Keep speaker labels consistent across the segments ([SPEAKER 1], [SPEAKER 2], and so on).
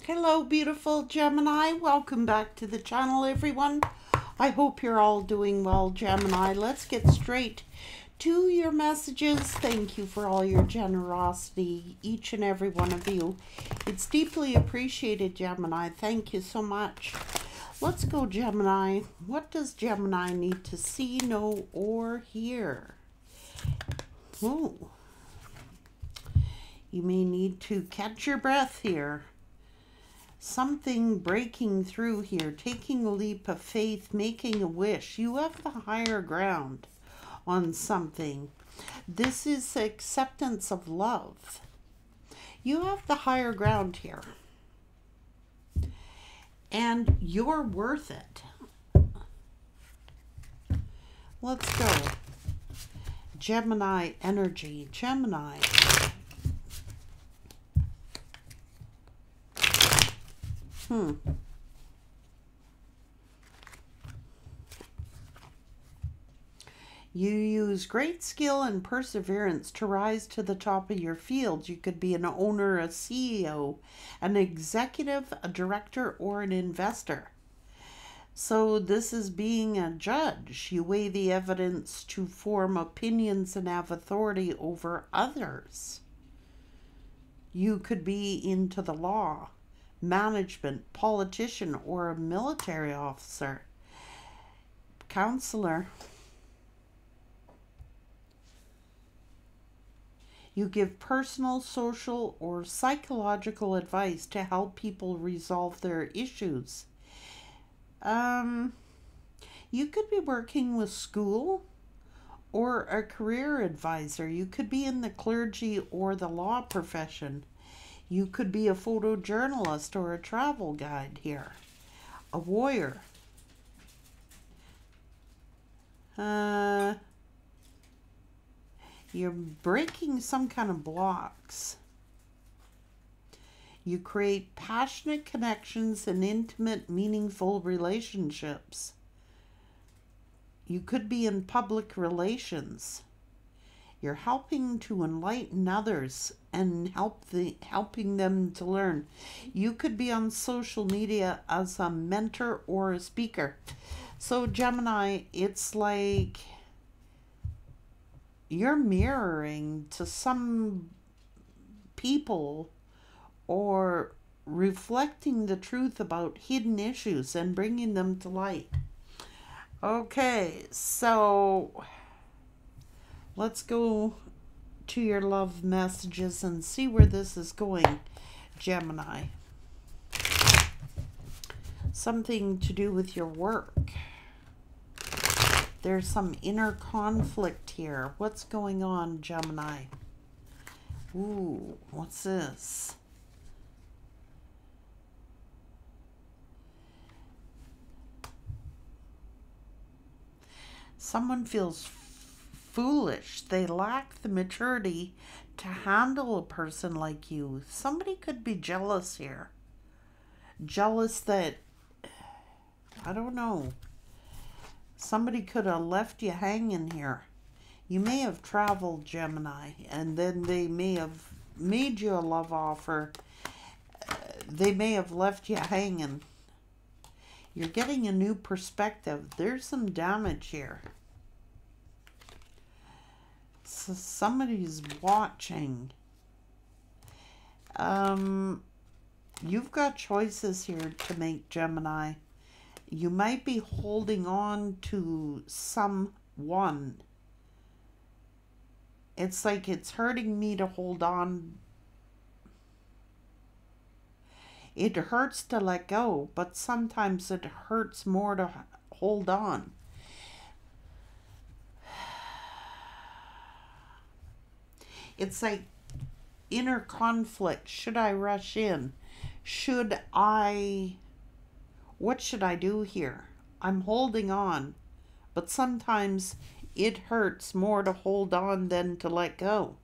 [SPEAKER 1] Hello, beautiful Gemini. Welcome back to the channel, everyone. I hope you're all doing well, Gemini. Let's get straight to your messages. Thank you for all your generosity, each and every one of you. It's deeply appreciated, Gemini. Thank you so much. Let's go, Gemini. What does Gemini need to see, know, or hear? Oh, you may need to catch your breath here. Something breaking through here, taking a leap of faith, making a wish. You have the higher ground on something. This is acceptance of love. You have the higher ground here. And you're worth it. Let's go. Gemini energy. Gemini. You use great skill and perseverance to rise to the top of your field. You could be an owner, a CEO, an executive, a director, or an investor. So this is being a judge. You weigh the evidence to form opinions and have authority over others. You could be into the law, management, politician, or a military officer, counselor. You give personal, social, or psychological advice to help people resolve their issues. You could be working with school or a career advisor. You could be in the clergy or the law profession. You could be a photojournalist or a travel guide here. A warrior. You're breaking some kind of blocks. You create passionate connections and intimate, meaningful relationships. You could be in public relations. You're helping to enlighten others and helping them to learn. You could be on social media as a mentor or a speaker. So Gemini, it's like you're mirroring to some people or reflecting the truth about hidden issues and bringing them to light. Okay, so let's go to your love messages and see where this is going, Gemini. Something to do with your work. There's some inner conflict here. What's going on, Gemini? Ooh, what's this? Someone feels foolish. They lack the maturity to handle a person like you. Somebody could be jealous here. Jealous that, I don't know. Somebody could have left you hanging here. You may have traveled, Gemini, and then they may have made you a love offer. They may have left you hanging. You're getting a new perspective. There's some damage here. So somebody's watching. You've got choices here to make, Gemini. You might be holding on to someone. It's like it's hurting me to hold on. It hurts to let go, but sometimes it hurts more to hold on. It's like inner conflict. Should I rush in? What should I do here? I'm holding on, but sometimes it hurts more to hold on than to let go.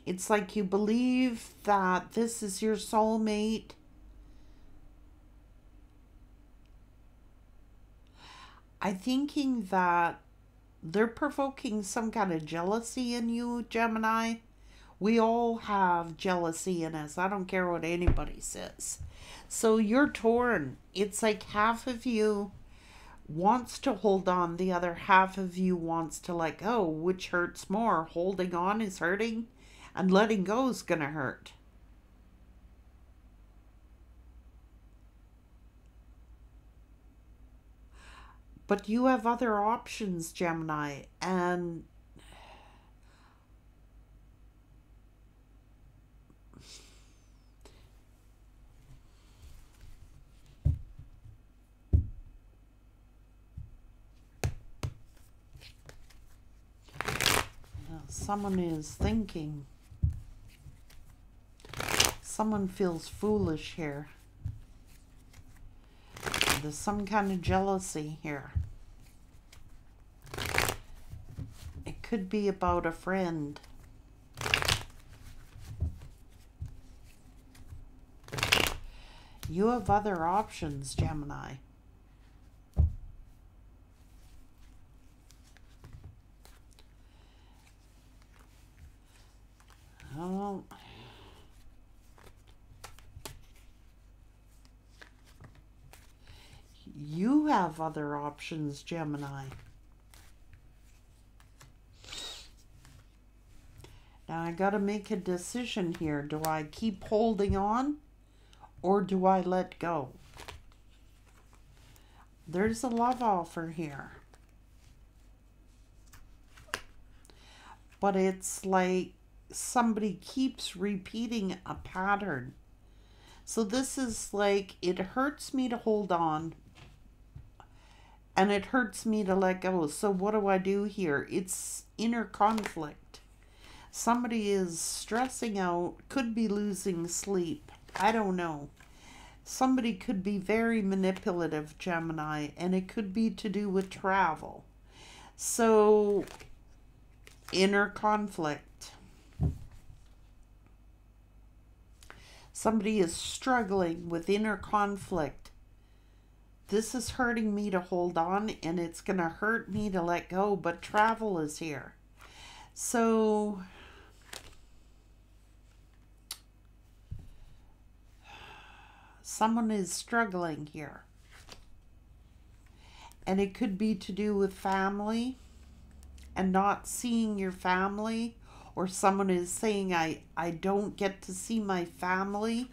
[SPEAKER 1] It's like you believe that this is your soulmate. I'm thinking that they're provoking some kind of jealousy in you, Gemini, We all have jealousy in us. I don't care what anybody says. So you're torn. It's like half of you wants to hold on, the other half of you wants to let go. Which hurts more? Holding on is hurting, and letting go is gonna hurt. But you have other options, Gemini, and someone is thinking. Someone feels foolish here. There's some kind of jealousy here. It could be about a friend. You have other options, Gemini. Oh. You have other options, Gemini. Now I gotta make a decision here. Do I keep holding on or do I let go? There's a love offer here. But it's like somebody keeps repeating a pattern. So this is like, it hurts me to hold on and it hurts me to let go. So what do I do here? It's inner conflict. Somebody is stressing out, could be losing sleep. I don't know. Somebody could be very manipulative, Gemini, and it could be to do with travel. So, inner conflict. Somebody is struggling with inner conflict. This is hurting me to hold on, and it's going to hurt me to let go, but travel is here. So, someone is struggling here. And it could be to do with family and not seeing your family. Or someone is saying, I don't get to see my family.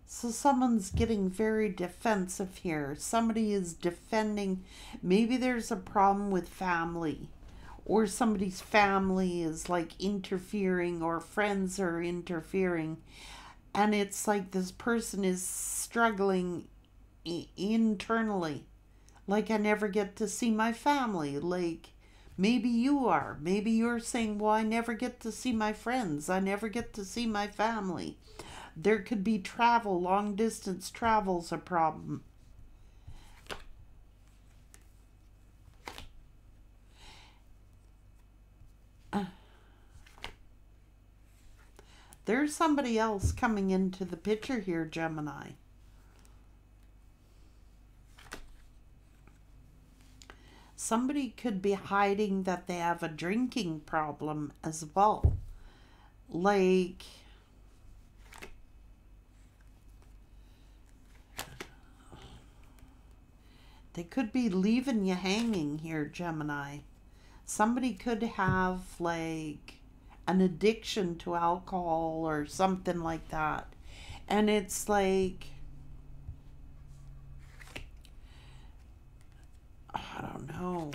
[SPEAKER 1] So someone's getting very defensive here. Somebody is defending. Maybe there's a problem with family. Or somebody's family is like interfering, or friends are interfering. And it's like this person is struggling internally. Like, I never get to see my family. Like, maybe you are. Maybe you're saying, well, I never get to see my friends. I never get to see my family. There could be travel. Long distance travel's a problem. There's somebody else coming into the picture here, Gemini. Somebody could be hiding that they have a drinking problem as well. Like, they could be leaving you hanging here, Gemini. Somebody could have like an addiction to alcohol or something like that. And it's like, I don't know.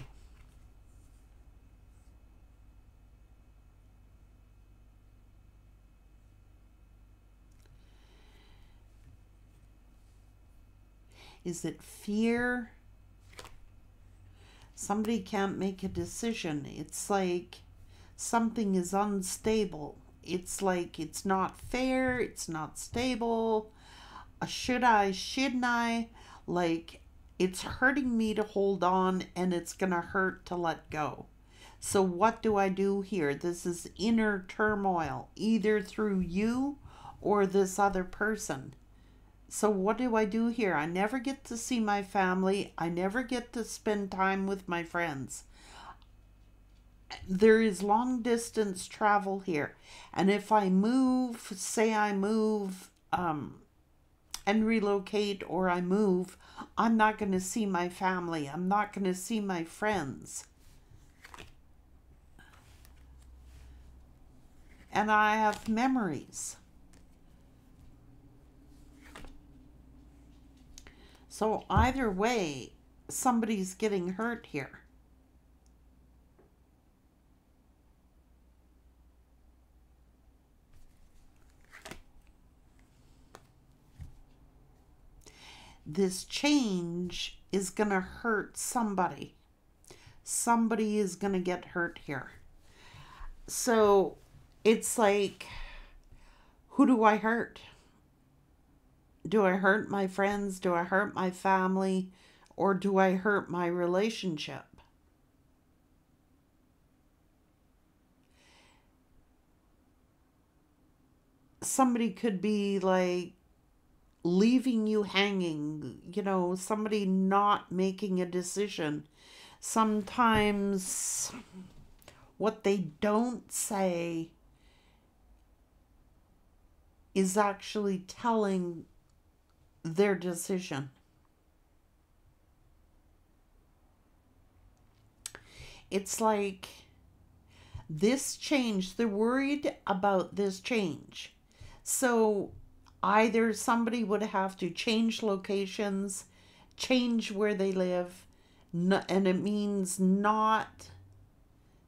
[SPEAKER 1] Is it fear? Somebody can't make a decision. It's like something is unstable. It's like it's not fair. It's not stable. Should I? Shouldn't I? Like, It's hurting me to hold on, and it's going to hurt to let go. So what do I do here? This is inner turmoil, either through you or this other person. So what do I do here? I never get to see my family. I never get to spend time with my friends. There is long distance travel here. And if I move, say I move and relocate, or I move, I'm not going to see my family. I'm not going to see my friends. And I have memories. So either way, somebody's getting hurt here. This change is going to hurt somebody. Somebody is going to get hurt here. So it's like, who do I hurt? Do I hurt my friends? Do I hurt my family? Or do I hurt my relationship? Somebody could be like leaving you hanging, you know, somebody not making a decision. Sometimes what they don't say is actually telling their decision. It's like this change, they're worried about this change. So either somebody would have to change locations, change where they live, and it means not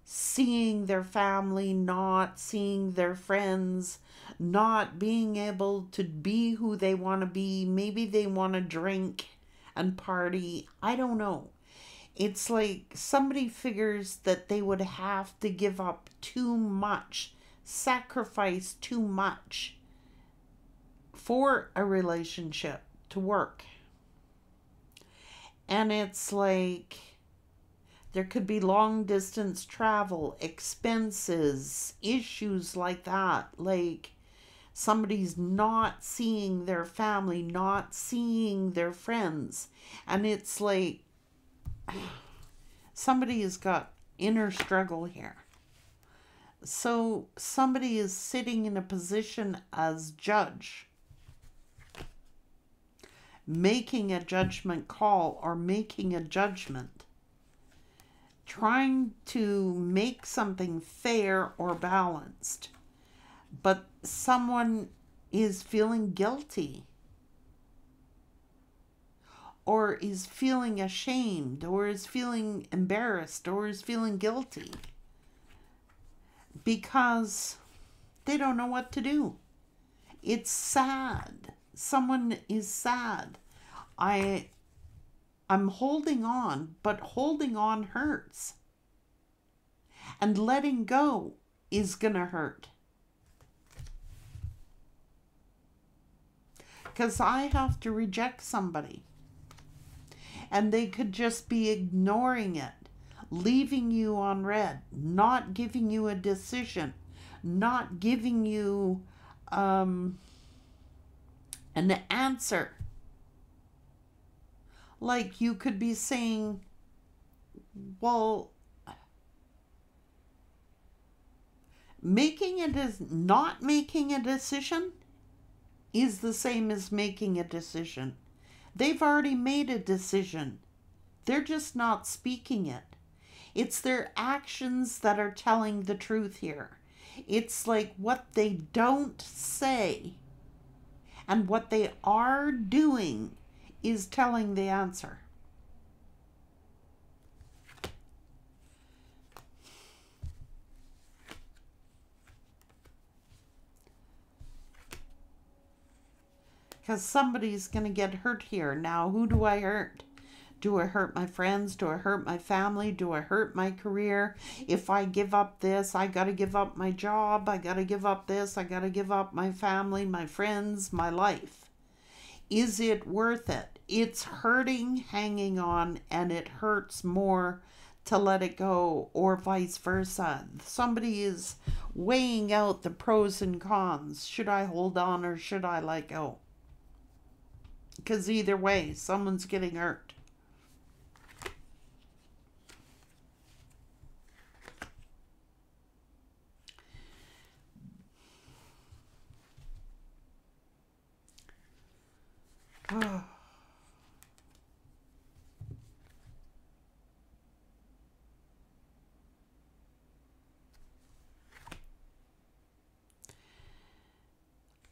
[SPEAKER 1] seeing their family, not seeing their friends, not being able to be who they want to be. Maybe they want to drink and party. I don't know. It's like somebody figures that they would have to give up too much, sacrifice too much for a relationship to work. And it's like there could be long distance travel, expenses, issues like that. Like somebody's not seeing their family, not seeing their friends. And it's like somebody has got inner struggle here. So somebody is sitting in a position as judge, making a judgment call or making a judgment, trying to make something fair or balanced, but someone is feeling guilty or is feeling ashamed or is feeling embarrassed or is feeling guilty because they don't know what to do. It's sad. Someone is sad. I'm holding on, but holding on hurts. And letting go is gonna hurt. Because I have to reject somebody. And they could just be ignoring it, leaving you on red, not giving you a decision, not giving you an answer. Like you could be saying, well, not making a decision is the same as making a decision. They've already made a decision. They're just not speaking it. It's their actions that are telling the truth here. It's like what they don't say and what they are doing is telling the answer. Because somebody's going to get hurt here. Now, who do I hurt? Do I hurt my friends? Do I hurt my family? Do I hurt my career? If I give up this, I got to give up my job. I got to give up this. I got to give up my family, my friends, my life. Is it worth it? it's hurting hanging on, and it hurts more to let it go, or vice versa. Somebody is weighing out the pros and cons. Should I hold on or should I let go? Because either way, someone's getting hurt. Oh.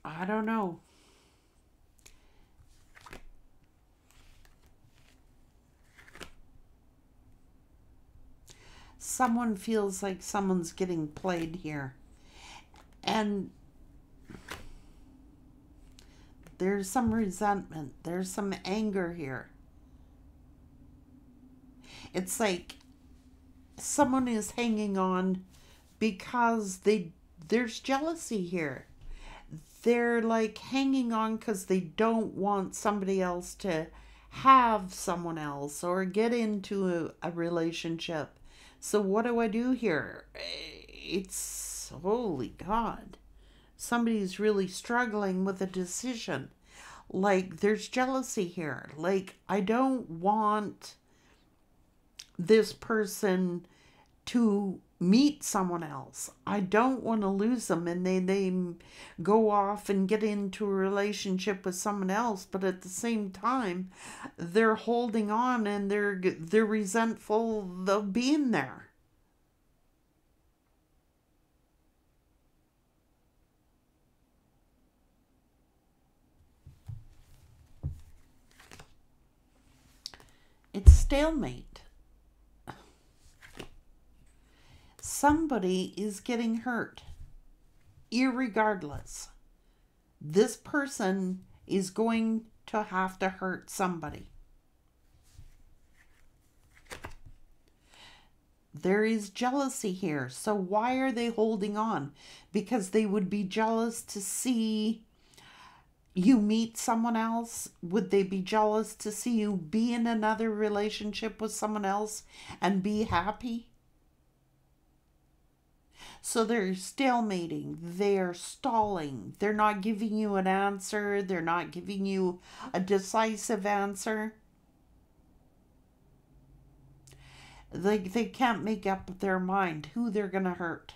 [SPEAKER 1] I don't know. Someone feels like someone's getting played here. And there's some resentment. There's some anger here. It's like someone is hanging on because there's jealousy here. They're like hanging on because they don't want somebody else to have someone else or get into a relationship. So what do I do here? It's, holy God. Somebody's really struggling with a decision. Like, there's jealousy here. Like, I don't want this person to meet someone else. I don't want to lose them, and they go off and get into a relationship with someone else, but at the same time they're holding on, and they're resentful of being there. It's stalemate. Somebody is getting hurt. Irregardless, this person is going to have to hurt somebody. There is jealousy here. So why are they holding on? Because they would be jealous to see you meet someone else. Would they be jealous to see you be in another relationship with someone else and be happy? So they're stalemating, they're stalling, they're not giving you an answer, they're not giving you a decisive answer. They can't make up their mind who they're going to hurt.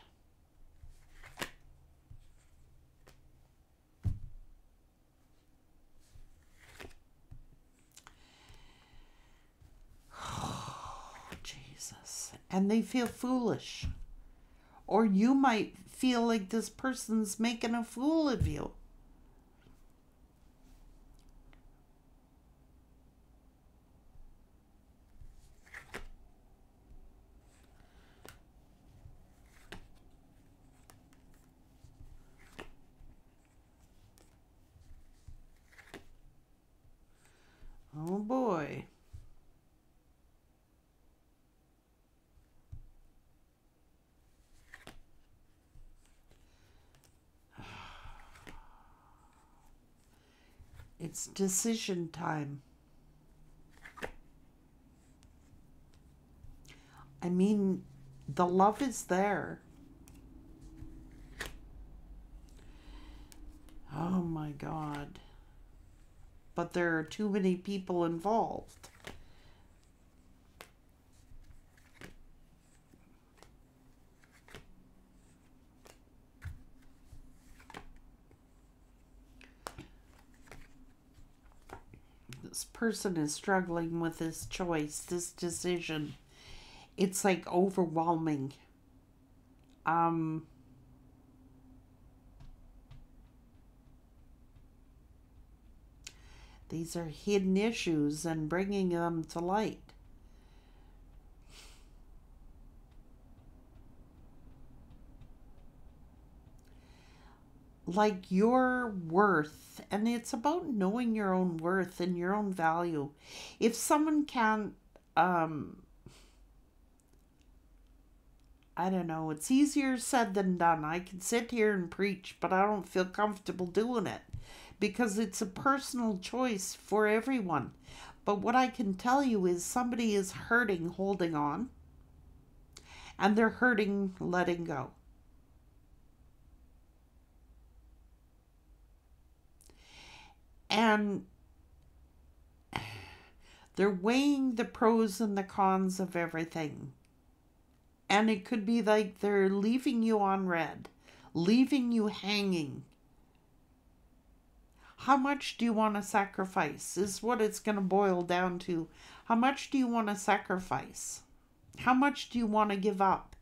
[SPEAKER 1] Oh, Jesus. And they feel foolish. Or you might feel like this person's making a fool of you. Oh boy. It's decision time. I mean, the love is there. Oh my God. But there are too many people involved. This person is struggling with this choice, this decision. It's like overwhelming. These are hidden issues and bringing them to light. Like your worth, and it's about knowing your own worth and your own value. If someone can't, I don't know, it's easier said than done. I can sit here and preach, but I don't feel comfortable doing it because it's a personal choice for everyone. But what I can tell you is somebody is hurting holding on, and they're hurting letting go. And they're weighing the pros and the cons of everything. And it could be like they're leaving you on red, leaving you hanging. How much do you want to sacrifice is what it's going to boil down to. How much do you want to sacrifice? How much do you want to give up?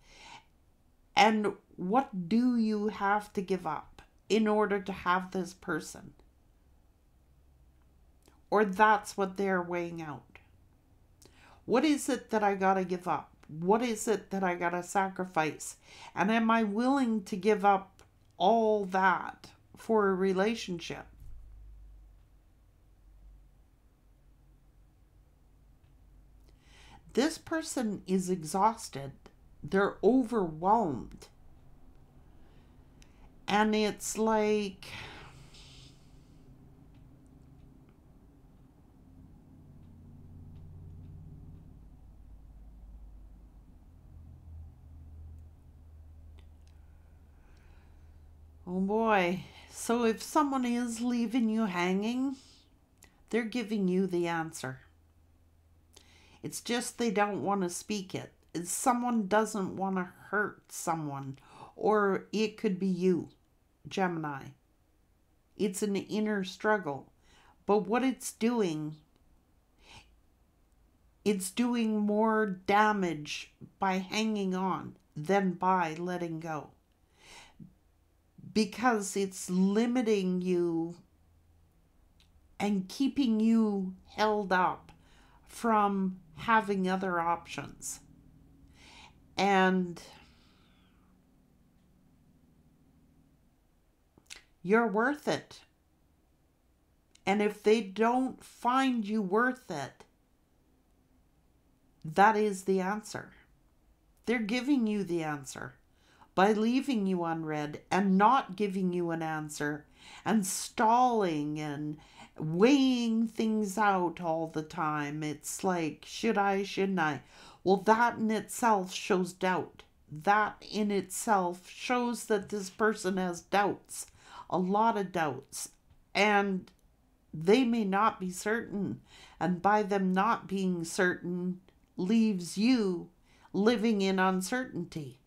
[SPEAKER 1] And what do you have to give up in order to have this person? Or that's what they're weighing out. What is it that I got to give up? What is it that I got to sacrifice? And am I willing to give up all that for a relationship? This person is exhausted. They're overwhelmed. And it's like, oh boy. So if someone is leaving you hanging, they're giving you the answer. It's just they don't want to speak it. Someone doesn't want to hurt someone. Or it could be you, Gemini. It's an inner struggle. But what it's doing more damage by hanging on than by letting go. Because it's limiting you and keeping you held up from having other options. And you're worth it. And if they don't find you worth it, that is the answer. They're giving you the answer by leaving you unread and not giving you an answer and stalling and weighing things out all the time. It's like, should I, shouldn't I? Well, that in itself shows doubt. That in itself shows that this person has doubts, a lot of doubts, and they may not be certain. And by them not being certain, leaves you living in uncertainty.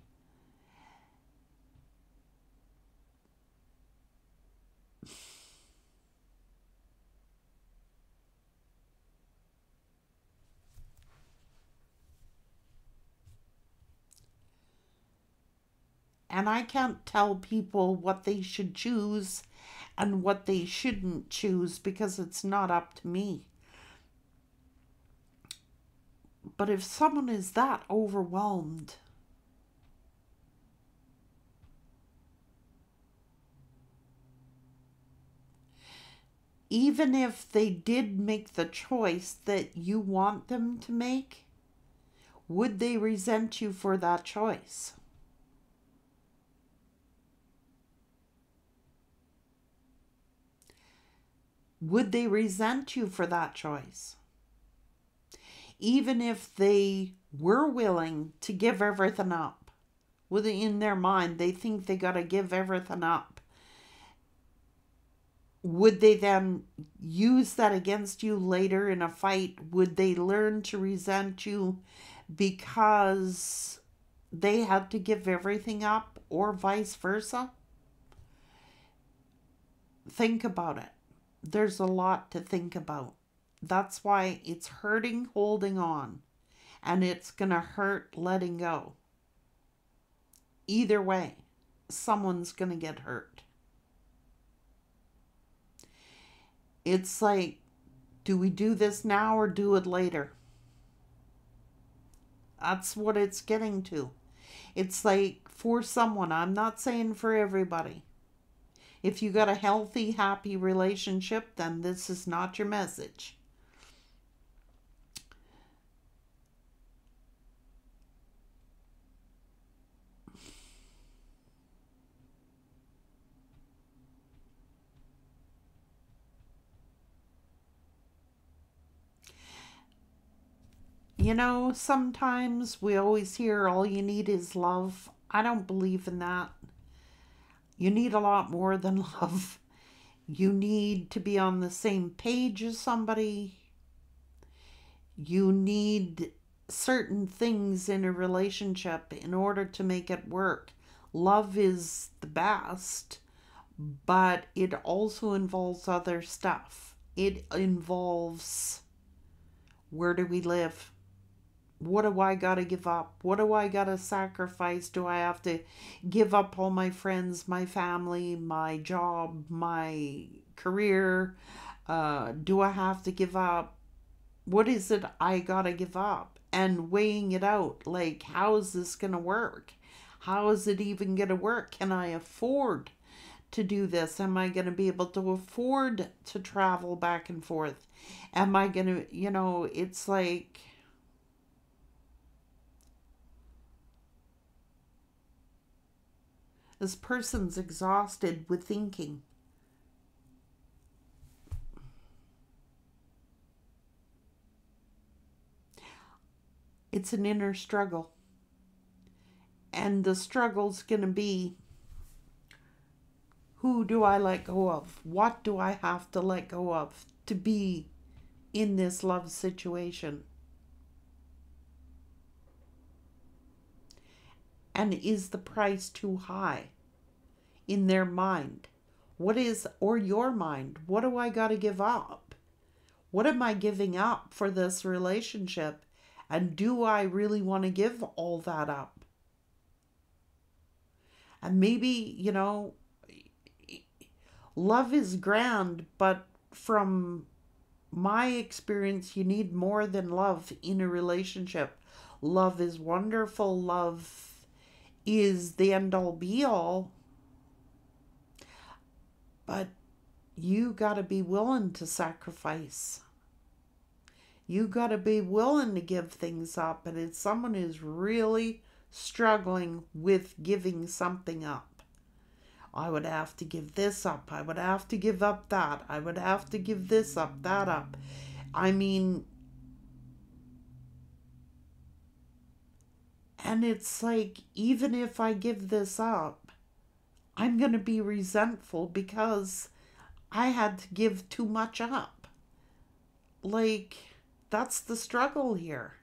[SPEAKER 1] And I can't tell people what they should choose and what they shouldn't choose because it's not up to me. But if someone is that overwhelmed, even if they did make the choice that you want them to make, would they resent you for that choice? Would they resent you for that choice? Even if they were willing to give everything up, in their mind, they think they got to give everything up. Would they then use that against you later in a fight? Would they learn to resent you because they had to give everything up, or vice versa? Think about it. There's a lot to think about. That's why it's hurting holding on, and it's going to hurt letting go. Either way, someone's going to get hurt. It's like, do we do this now or do it later? That's what it's getting to. It's like, for someone, I'm not saying for everybody. If you got a healthy, happy relationship, then this is not your message. You know, sometimes we always hear all you need is love. I don't believe in that. You need a lot more than love. You need to be on the same page as somebody. You need certain things in a relationship in order to make it work. Love is the best, but it also involves other stuff. It involves, where do we live? What do I got to give up? What do I got to sacrifice? Do I have to give up all my friends, my family, my job, my career? Do I have to give up? What is it I got to give up? And weighing it out, like, how is this going to work? How is it even going to work? Can I afford to do this? Am I going to be able to afford to travel back and forth? Am I going to, it's like, this person's exhausted with thinking. It's an inner struggle. And the struggle's going to be, who do I let go of? What do I have to let go of to be in this love situation? And is the price too high in their mind? What is, or your mind? What do I got to give up? What am I giving up for this relationship? And do I really want to give all that up? And maybe, love is grand, but from my experience, you need more than love in a relationship. Love is wonderful. Love is the end all be all. But you got to be willing to sacrifice. You got to be willing to give things up. And if someone is really struggling with giving something up, I would have to give this up. I would have to give up that. I would have to give this up, that up. I mean, and it's like, even if I give this up, I'm going to be resentful because I had to give too much up. Like, that's the struggle here.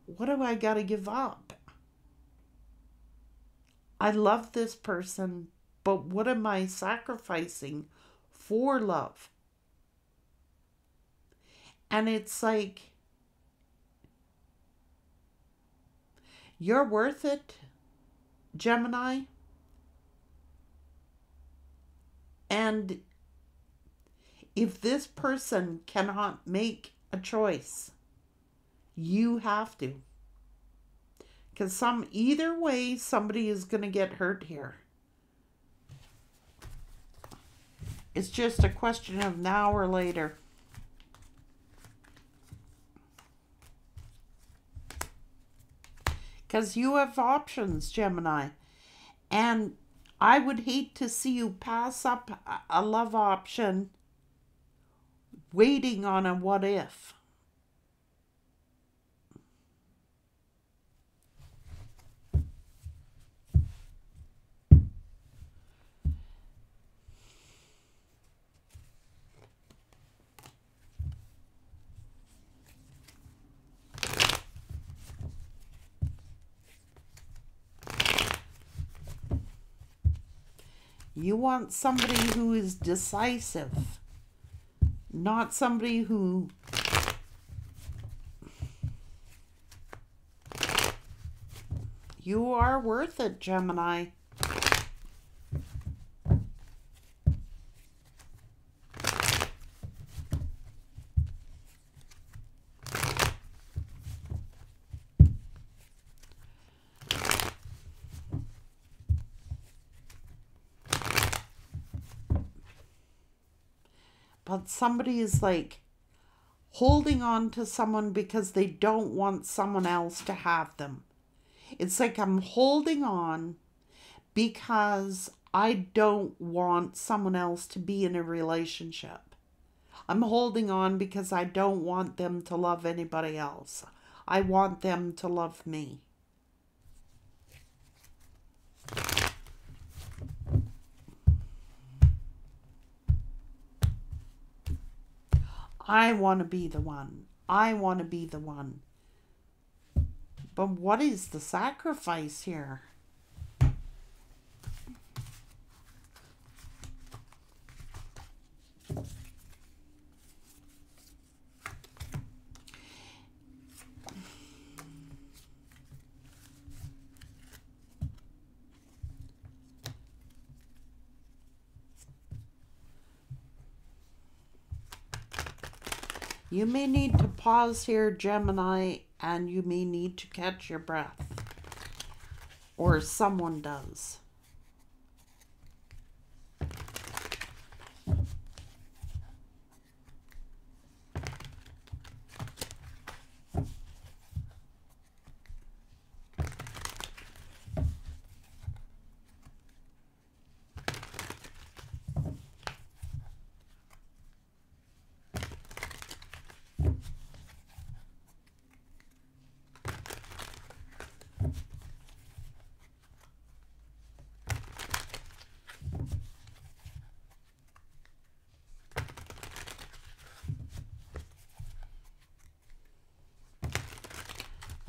[SPEAKER 1] What do I got to give up? I love this person, but what am I sacrificing for love? And it's like, you're worth it, Gemini. And if this person cannot make a choice, you have to. Because either way, somebody is going to get hurt here. It's just a question of now or later. Because you have options, Gemini. And I would hate to see you pass up a love option waiting on a what if. You want somebody who is decisive, not somebody who you are worth it, Gemini. But somebody is like holding on to someone because they don't want someone else to have them. It's like, I'm holding on because I don't want someone else to be in a relationship. I'm holding on because I don't want them to love anybody else. I want them to love me. I want to be the one. I want to be the one. But what is the sacrifice here? You may need to pause here, Gemini, and you may need to catch your breath. Or someone does.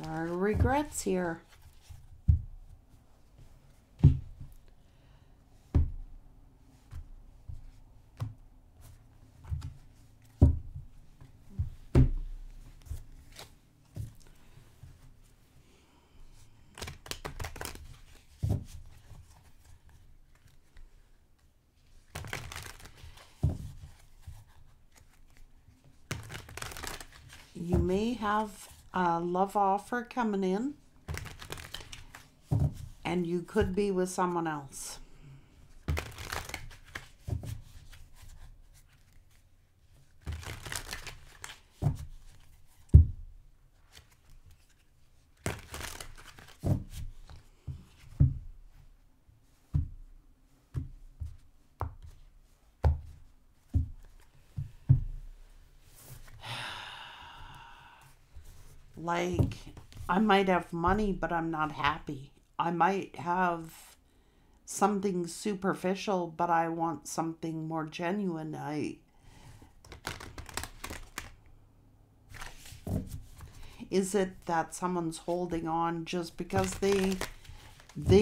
[SPEAKER 1] There are regrets here. You may have a love offer coming in, and you could be with someone else. Like, I might have money, but I'm not happy. I might have something superficial, but I want something more genuine. Is it that someone's holding on just because they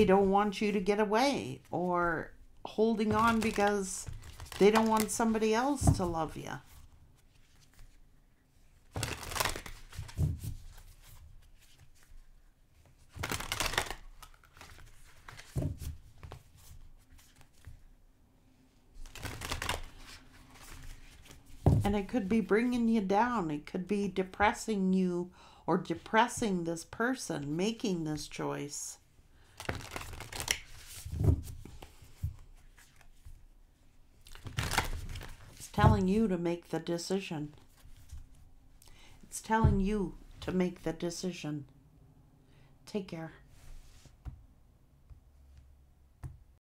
[SPEAKER 1] don't want you to get away, or holding on because they don't want somebody else to love you? And it could be bringing you down. It could be depressing you or depressing this person making this choice. It's telling you to make the decision. It's telling you to make the decision. Take care.